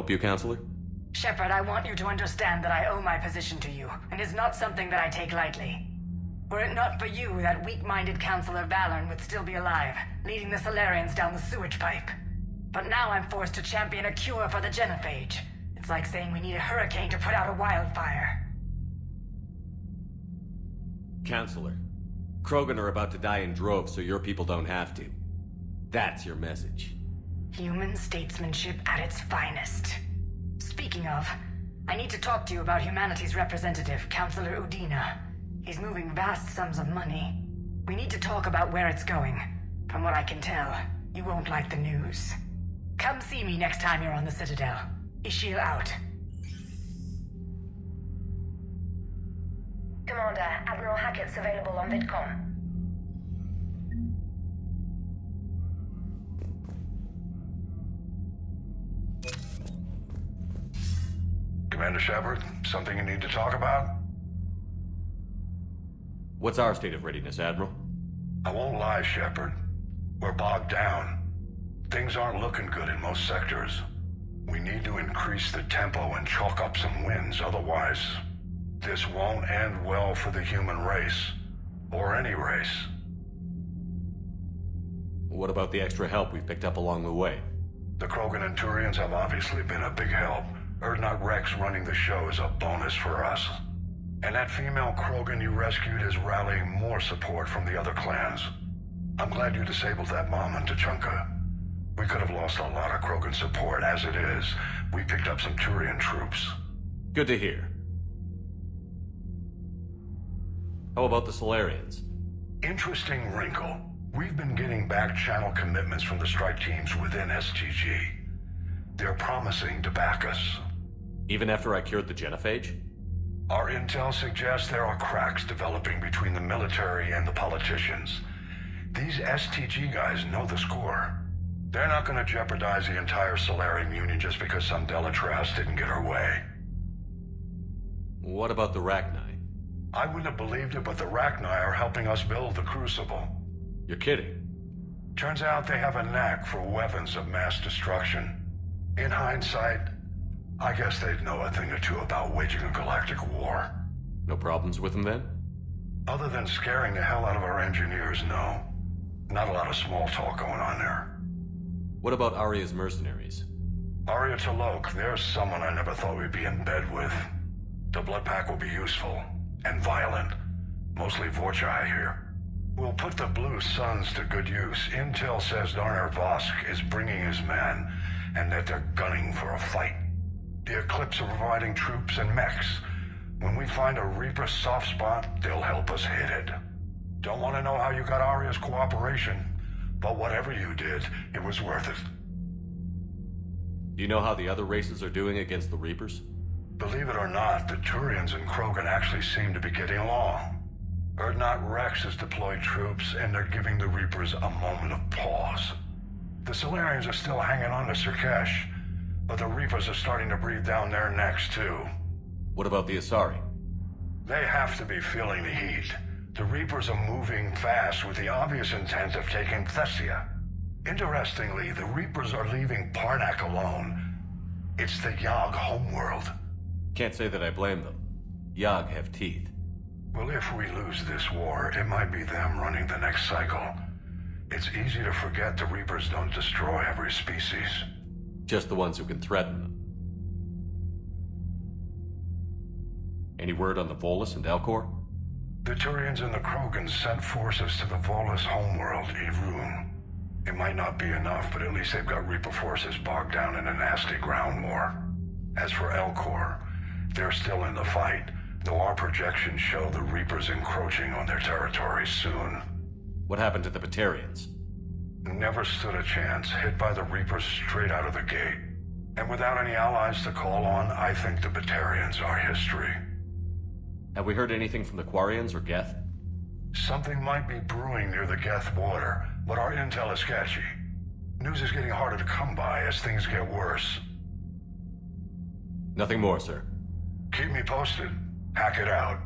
help you, Counselor? Shepard, I want you to understand that I owe my position to you, and it's not something that I take lightly. Were it not for you, that weak-minded Counselor Valorn would still be alive, leading the Solarians down the sewage pipe. But now I'm forced to champion a cure for the genophage. It's like saying we need a hurricane to put out a wildfire. Counselor, Krogan are about to die in droves so your people don't have to. That's your message. Human statesmanship at its finest. Speaking of, I need to talk to you about humanity's representative, Counselor Udina. He's moving vast sums of money. We need to talk about where it's going. From what I can tell, you won't like the news. Come see me next time you're on the Citadel. Ishil out. Commander, Admiral Hackett's available on VidCom. Commander Shepard, something you need to talk about? What's our state of readiness, Admiral? I won't lie, Shepard. We're bogged down. Things aren't looking good in most sectors. We need to increase the tempo and chalk up some wins, otherwise this won't end well for the human race. Or any race. What about the extra help we've picked up along the way? The Krogan and Turians have obviously been a big help. Urdnot Rex running the show is a bonus for us. And that female Krogan you rescued is rallying more support from the other clans. I'm glad you disabled that bomb on Tuchanka. We could have lost a lot of Krogan support. As it is, we picked up some Turian troops. Good to hear. How about the Solarians? Interesting wrinkle. We've been getting back channel commitments from the strike teams within STG. They're promising to back us. Even after I cured the genophage? Our intel suggests there are cracks developing between the military and the politicians. These STG guys know the score. They're not going to jeopardize the entire Solarian Union just because some Delatras didn't get her way. What about the Rachni? I wouldn't have believed it, but the Rachni are helping us build the Crucible. You're kidding. Turns out they have a knack for weapons of mass destruction. In hindsight, I guess they'd know a thing or two about waging a galactic war. No problems with them then? Other than scaring the hell out of our engineers, no. Not a lot of small talk going on there. What about Arya's mercenaries? Arya T'Loak, there's someone I never thought we'd be in bed with. The Blood Pack will be useful. And violent. Mostly Vorcha, I hear. We'll put the Blue Suns to good use. Intel says Darner Vosk is bringing his men, and that they're gunning for a fight. The Eclipse are providing troops and mechs. When we find a Reaper soft spot, they'll help us hit it. Don't want to know how you got Arya's cooperation, but whatever you did, it was worth it. Do you know how the other races are doing against the Reapers? Believe it or not, the Turians and Krogan actually seem to be getting along. Urdnot Rex has deployed troops, and they're giving the Reapers a moment of pause. The Solarians are still hanging on to Sirkesh, but the Reapers are starting to breathe down their necks too. What about the Asari? They have to be feeling the heat. The Reapers are moving fast with the obvious intent of taking Thessia. Interestingly, the Reapers are leaving Parnak alone. It's the Yogg homeworld. Can't say that I blame them. Yogg have teeth. Well, if we lose this war, it might be them running the next cycle. It's easy to forget the Reapers don't destroy every species. Just the ones who can threaten them. Any word on the Volus and Elcor? The Turians and the Krogans sent forces to the Volus homeworld, Irun. It might not be enough, but at least they've got Reaper forces bogged down in a nasty ground war. As for Elcor, they're still in the fight, though our projections show the Reapers encroaching on their territory soon. What happened to the Batarians? Never stood a chance, hit by the Reapers straight out of the gate. And without any allies to call on, I think the Batarians are history. Have we heard anything from the Quarians or Geth? Something might be brewing near the Geth border, but our intel is sketchy. News is getting harder to come by as things get worse. Nothing more, sir. Keep me posted. Hack it out.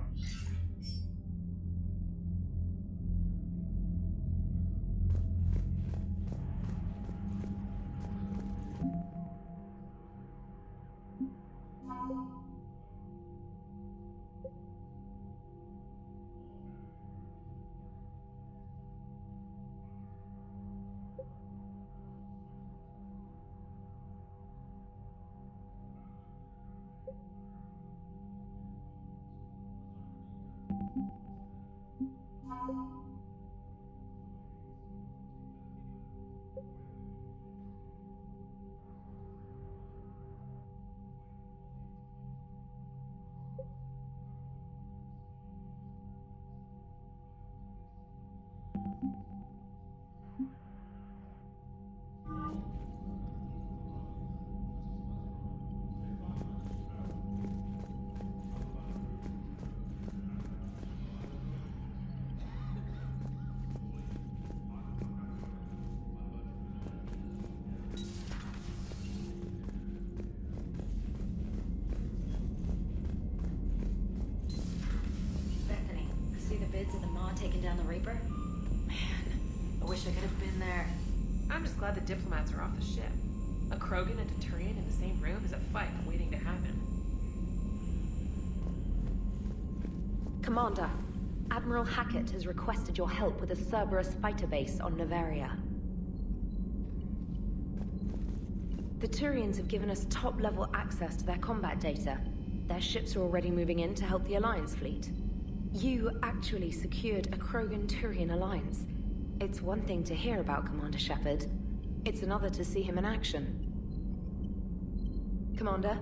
bids and the Ma taking down the Reaper? Man, I wish I could have been there. I'm just glad the diplomats are off the ship. A Krogan and a Turian in the same room is a fight waiting to happen. Commander, Admiral Hackett has requested your help with a Cerberus fighter base on Novaria. The Turians have given us top-level access to their combat data. Their ships are already moving in to help the Alliance fleet. You actually secured a Krogan-Turian alliance. It's one thing to hear about Commander Shepard. It's another to see him in action. Commander?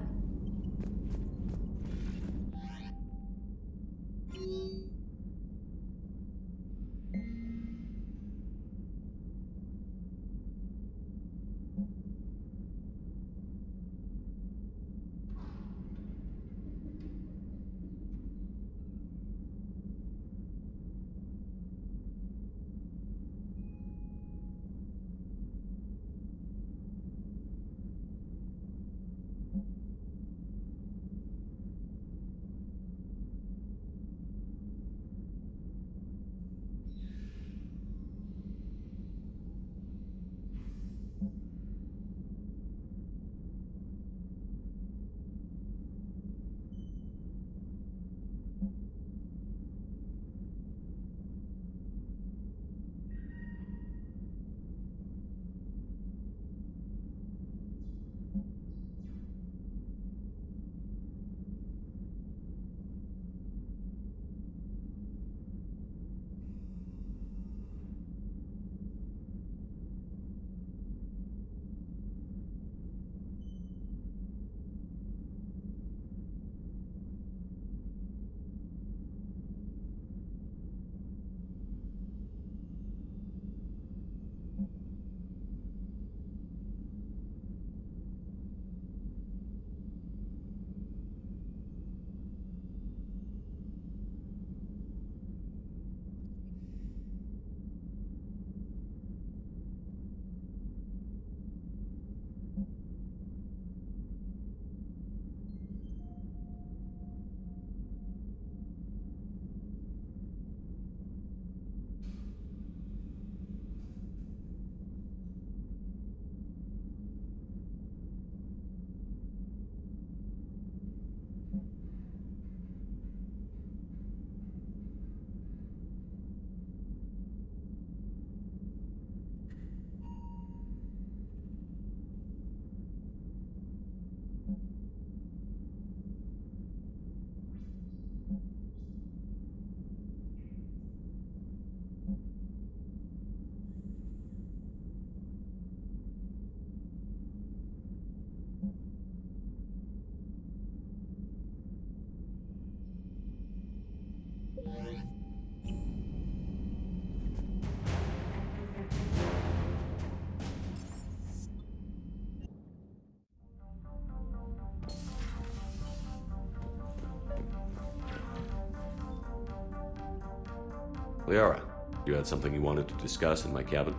Liara, you had something you wanted to discuss in my cabin?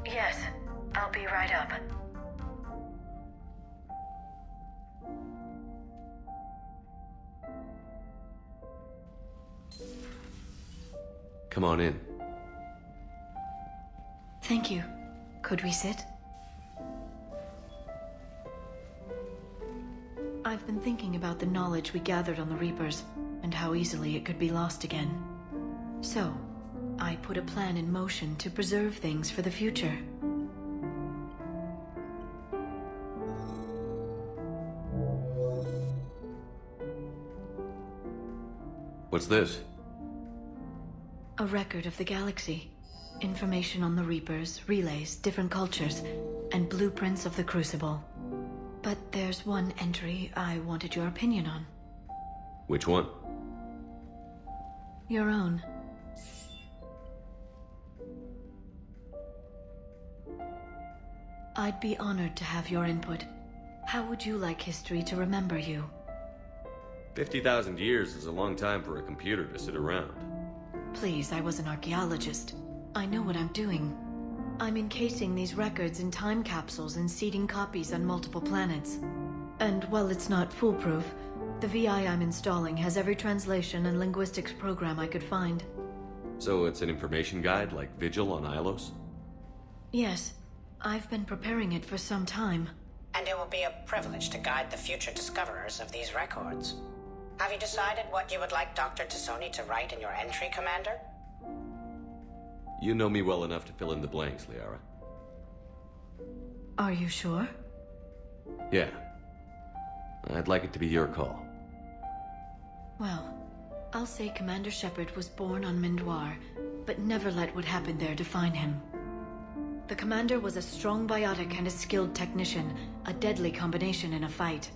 Yes, I'll be right up. Come on in. Thank you. Could we sit? I've been thinking about the knowledge we gathered on the Reapers, and how easily it could be lost again. So, I put a plan in motion to preserve things for the future. What's this? A record of the galaxy. Information on the Reapers, relays, different cultures, and blueprints of the Crucible. But there's one entry I wanted your opinion on. Which one? Your own. I'd be honored to have your input. How would you like history to remember you? 50,000 years is a long time for a computer to sit around. Please, I was an archaeologist. I know what I'm doing. I'm encasing these records in time capsules and seeding copies on multiple planets. And while it's not foolproof, the VI I'm installing has every translation and linguistics program I could find. So it's an information guide like Vigil on Ilos? Yes, I've been preparing it for some time. And it will be a privilege to guide the future discoverers of these records. Have you decided what you would like Dr. Tassoni to write in your entry, Commander? You know me well enough to fill in the blanks, Liara. Are you sure? Yeah. I'd like it to be your call. Well, I'll say Commander Shepard was born on Mindoir, but never let what happened there define him. The Commander was a strong biotic and a skilled technician, a deadly combination in a fight.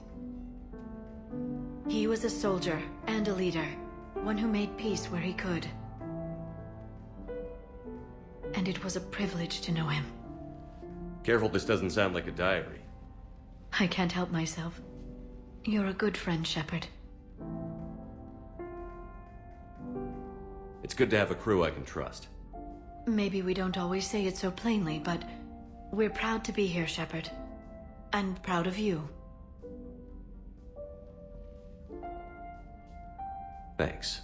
He was a soldier and a leader, one who made peace where he could. And it was a privilege to know him. Careful this doesn't sound like a diary. I can't help myself. You're a good friend, Shepard. It's good to have a crew I can trust. Maybe we don't always say it so plainly, but we're proud to be here, Shepard. And proud of you. Thanks.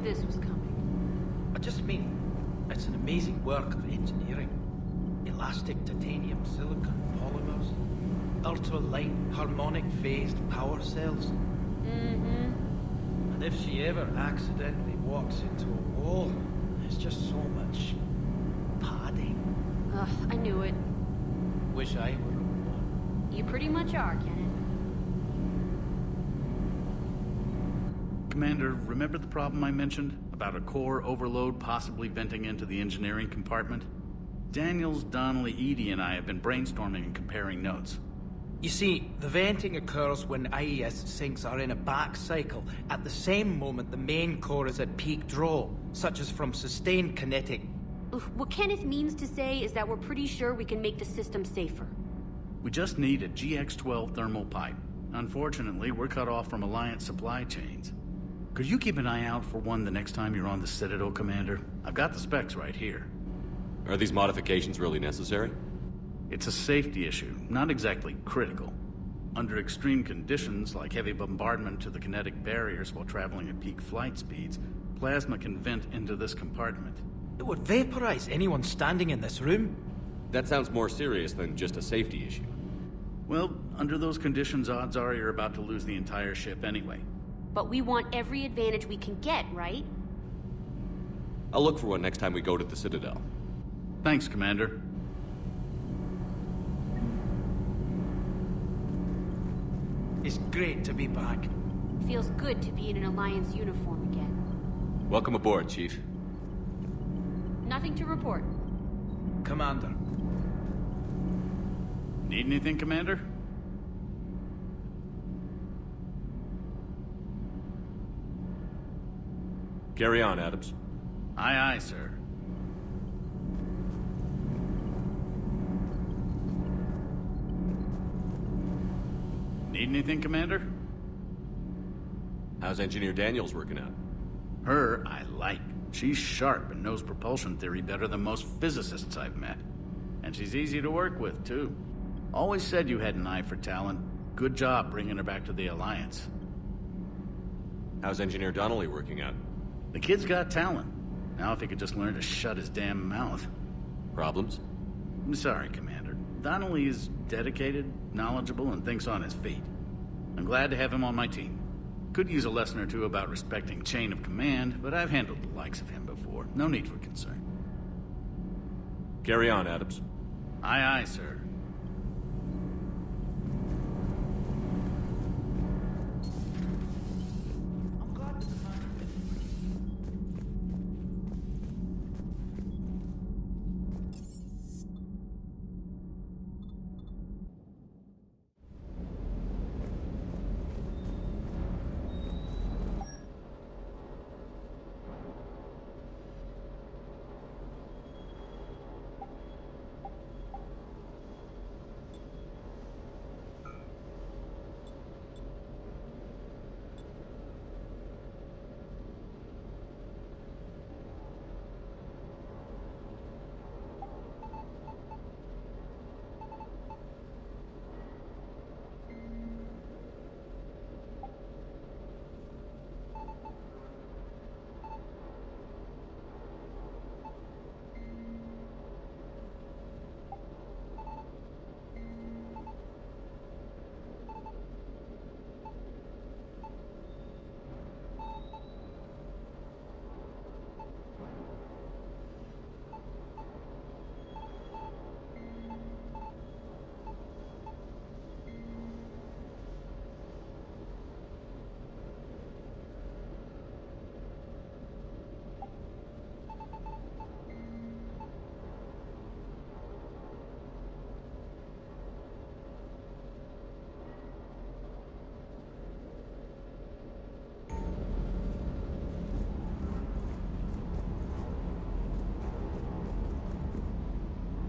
This was coming. I just mean, it's an amazing work of engineering. Elastic titanium silicon polymers, ultra-light harmonic phased power cells. Mm-hmm. And if she ever accidentally walks into a wall, there's just so much padding. Ugh, I knew it. Wish I were a robot. You pretty much are, Kenneth. Commander, remember the problem I mentioned? About a core overload possibly venting into the engineering compartment? Daniels, Donnelly, Edie, and I have been brainstorming and comparing notes. You see, the venting occurs when IES sinks are in a back cycle, at the same moment the main core is at peak draw, such as from sustained kinetic. What Kenneth means to say is that we're pretty sure we can make the system safer. We just need a GX-12 thermal pipe. Unfortunately, we're cut off from Alliance supply chains. Could you keep an eye out for one the next time you're on the Citadel, Commander? I've got the specs right here. Are these modifications really necessary? It's a safety issue, not exactly critical. Under extreme conditions, like heavy bombardment to the kinetic barriers while traveling at peak flight speeds, plasma can vent into this compartment. It would vaporize anyone standing in this room. That sounds more serious than just a safety issue. Well, under those conditions, odds are you're about to lose the entire ship anyway. But we want every advantage we can get, right? I'll look for one next time we go to the Citadel. Thanks, Commander. It's great to be back. Feels good to be in an Alliance uniform again. Welcome aboard, Chief. Nothing to report. Commander. Need anything, Commander? Carry on, Adams. Aye, aye, sir. Need anything, Commander? How's Engineer Daniels working out? Her, I like. She's sharp and knows propulsion theory better than most physicists I've met. And she's easy to work with, too. Always said you had an eye for talent. Good job bringing her back to the Alliance. How's Engineer Donnelly working out? The kid's got talent. Now if he could just learn to shut his damn mouth. Problems? I'm sorry, Commander. Donnelly is dedicated, knowledgeable, and thinks on his feet. I'm glad to have him on my team. Could use a lesson or two about respecting chain of command, but I've handled the likes of him before. No need for concern. Carry on, Adams. Aye, aye, sir.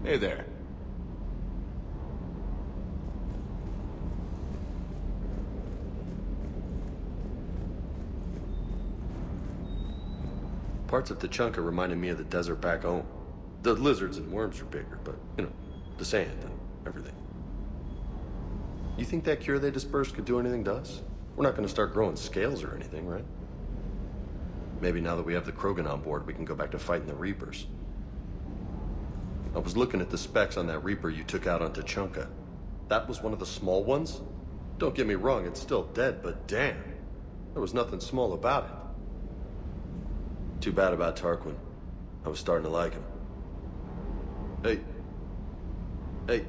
Hey there. Parts of Tachanka reminded me of the desert back home. The lizards and worms are bigger, but, you know, the sand and everything. You think that cure they dispersed could do anything to us? We're not going to start growing scales or anything, right? Maybe now that we have the Krogan on board, we can go back to fighting the Reapers. I was looking at the specs on that Reaper you took out on Tachanka. That was one of the small ones? Don't get me wrong, it's still dead, but damn. There was nothing small about it. Too bad about Tarquin. I was starting to like him. Hey. Hey.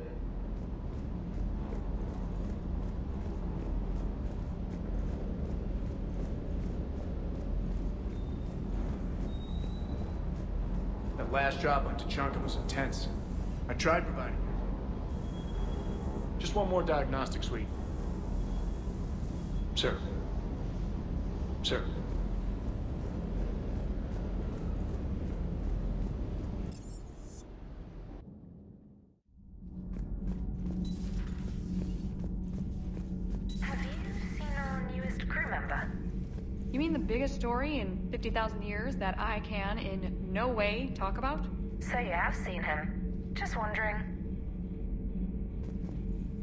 That last job on Tachanka was intense. I tried providing it. Just one more diagnostic suite. Sir. Sir. Have you seen our newest crew member? You mean the biggest story in 50,000 years that I can in no way talk about? So you have seen him. Just wondering.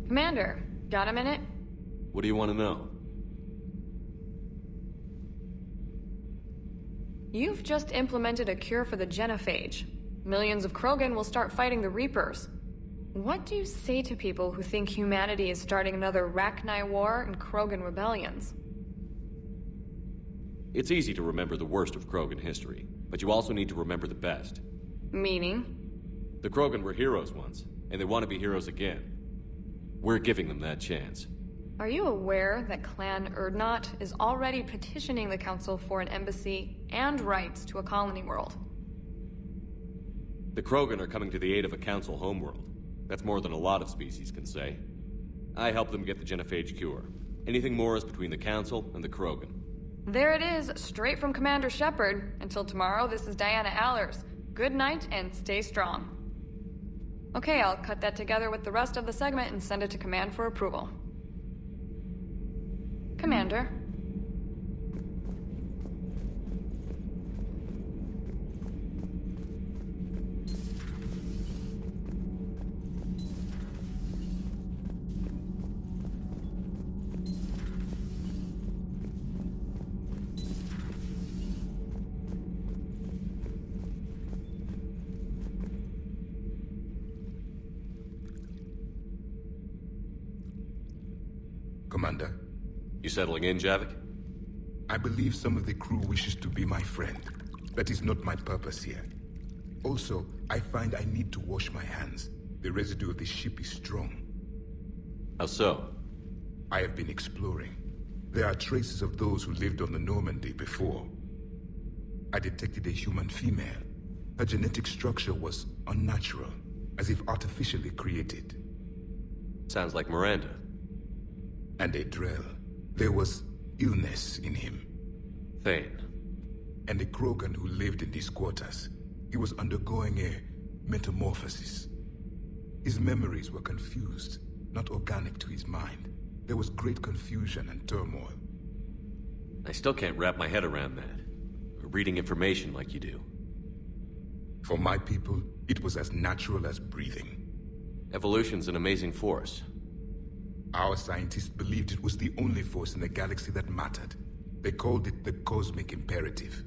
Commander, got a minute? What do you want to know? You've just implemented a cure for the genophage. Millions of Krogan will start fighting the Reapers. What do you say to people who think humanity is starting another Rachni War and Krogan rebellions? It's easy to remember the worst of Krogan history, but you also need to remember the best. Meaning? The Krogan were heroes once, and they want to be heroes again. We're giving them that chance. Are you aware that Clan Urdnot is already petitioning the Council for an embassy and rights to a colony world? The Krogan are coming to the aid of a Council homeworld. That's more than a lot of species can say. I helped them get the genophage cure. Anything more is between the Council and the Krogan. There it is, straight from Commander Shepard. Until tomorrow, this is Diana Allers. Good night and stay strong. Okay, I'll cut that together with the rest of the segment and send it to Command for approval. Commander. Commander. You settling in, Javik? I believe some of the crew wishes to be my friend. That is not my purpose here. Also, I find I need to wash my hands. The residue of the ship is strong. How so? I have been exploring. There are traces of those who lived on the Normandy before. I detected a human female. Her genetic structure was unnatural, as if artificially created. Sounds like Miranda. And a Drell. There was illness in him. Thane. And a Krogan who lived in these quarters. He was undergoing a metamorphosis. His memories were confused, not organic to his mind. There was great confusion and turmoil. I still can't wrap my head around that. Reading information like you do. For my people, it was as natural as breathing. Evolution's an amazing force. Our scientists believed it was the only force in the galaxy that mattered. They called it the cosmic imperative.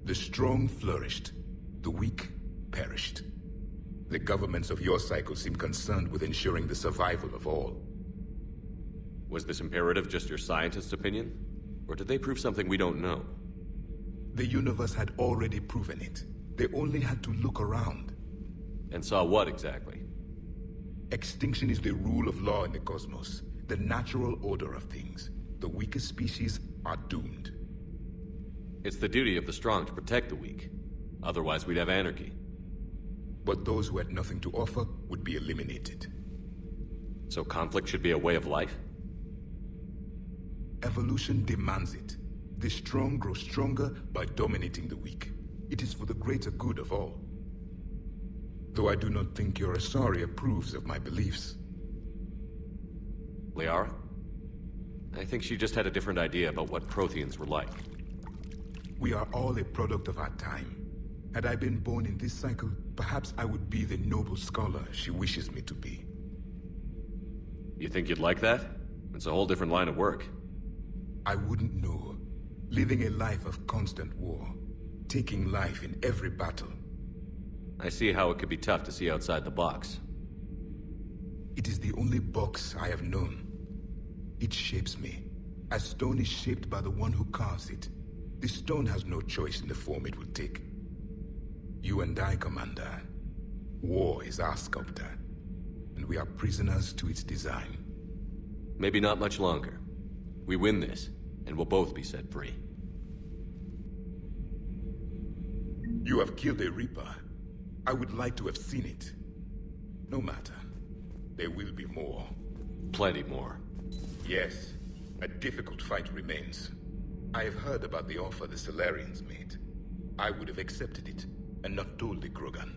The strong flourished, the weak perished. The governments of your cycle seem concerned with ensuring the survival of all. Was this imperative just your scientist's opinion? Or did they prove something we don't know? The universe had already proven it. They only had to look around. And saw what exactly? Extinction is the rule of law in the cosmos, the natural order of things. The weakest species are doomed. It's the duty of the strong to protect the weak. Otherwise we'd have anarchy. But those who had nothing to offer would be eliminated. So conflict should be a way of life? Evolution demands it. The strong grow stronger by dominating the weak. It is for the greater good of all. Though I do not think your Asari approves of my beliefs. Liara? I think she just had a different idea about what Protheans were like. We are all a product of our time. Had I been born in this cycle, perhaps I would be the noble scholar she wishes me to be. You think you'd like that? It's a whole different line of work. I wouldn't know. Living a life of constant war. Taking life in every battle. I see how it could be tough to see outside the box. It is the only box I have known. It shapes me, as stone is shaped by the one who carves it. The stone has no choice in the form it will take. You and I, Commander. War is our sculptor, and we are prisoners to its design. Maybe not much longer. We win this, and we'll both be set free. You have killed a Reaper. I would like to have seen it. No matter. There will be more. Plenty more. Yes. A difficult fight remains. I have heard about the offer the Solarians made. I would have accepted it, and not told the Krogan.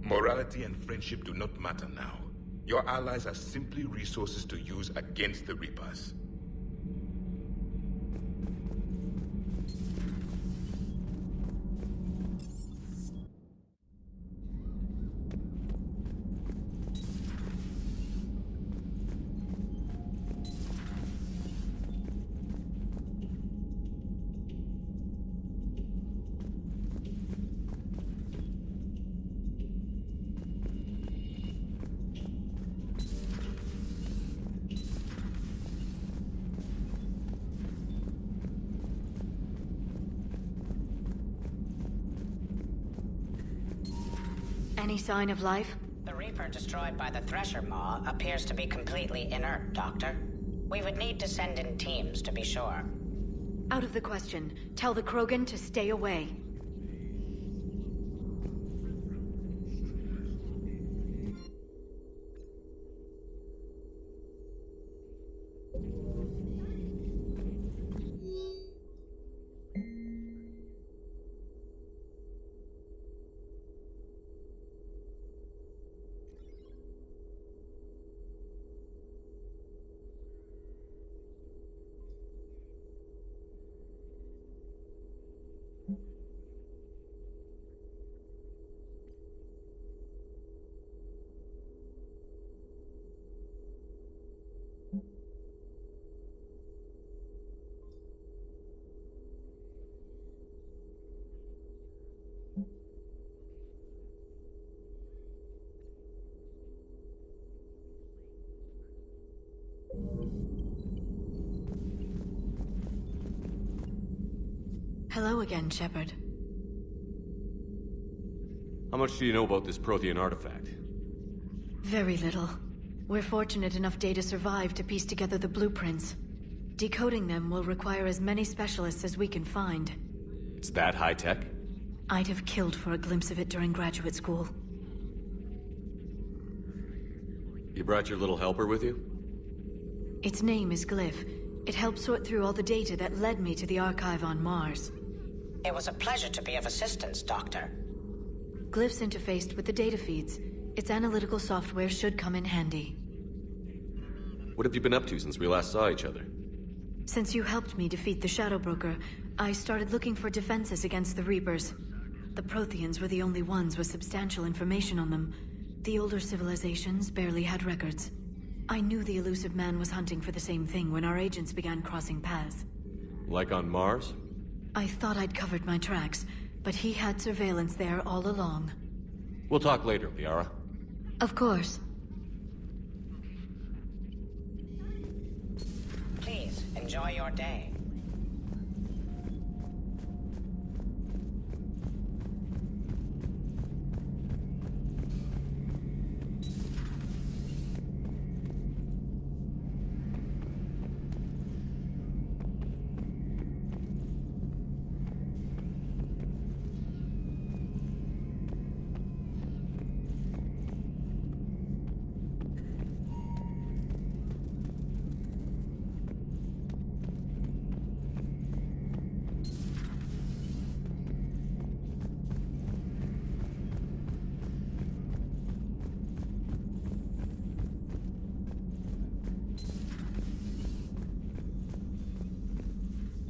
Morality and friendship do not matter now. Your allies are simply resources to use against the Reapers. Any sign of life? The Reaper destroyed by the Thresher Maw appears to be completely inert, Doctor. We would need to send in teams to be sure. Out of the question. Tell the Krogan to stay away. Hello again, Shepard. How much do you know about this Prothean artifact? Very little. We're fortunate enough Data survived to piece together the blueprints. Decoding them will require as many specialists as we can find. It's that high-tech? I'd have killed for a glimpse of it during graduate school. You brought your little helper with you? Its name is Glyph. It helped sort through all the data that led me to the archive on Mars. It was a pleasure to be of assistance, Doctor. Glyph's interfaced with the data feeds. Its analytical software should come in handy. What have you been up to since we last saw each other? Since you helped me defeat the Shadow Broker, I started looking for defenses against the Reapers. The Protheans were the only ones with substantial information on them. The older civilizations barely had records. I knew the elusive man was hunting for the same thing when our agents began crossing paths. Like on Mars? I thought I'd covered my tracks, but he had surveillance there all along. We'll talk later, Liara. Of course. Please, enjoy your day.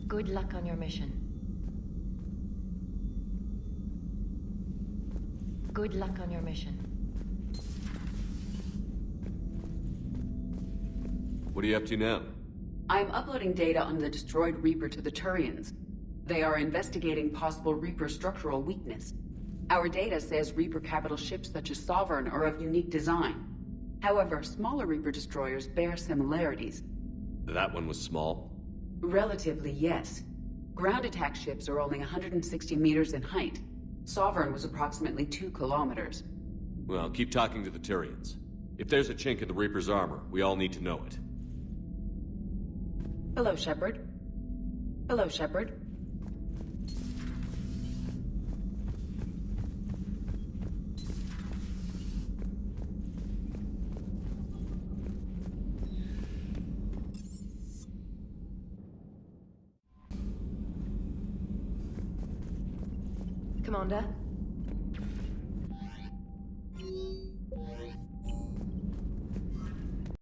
Good luck on your mission. Good luck on your mission. What are you up to now? I'm uploading data on the destroyed Reaper to the Turians. They are investigating possible Reaper structural weakness. Our data says Reaper capital ships such as Sovereign are of unique design. However, smaller Reaper destroyers bear similarities. That one was small? Relatively, yes. Ground attack ships are only 160 meters in height. Sovereign was approximately 2 kilometers. Well, keep talking to the Turians. If there's a chink in the Reaper's armor, we all need to know it. Hello, Shepard. Hello, Shepard. Commander,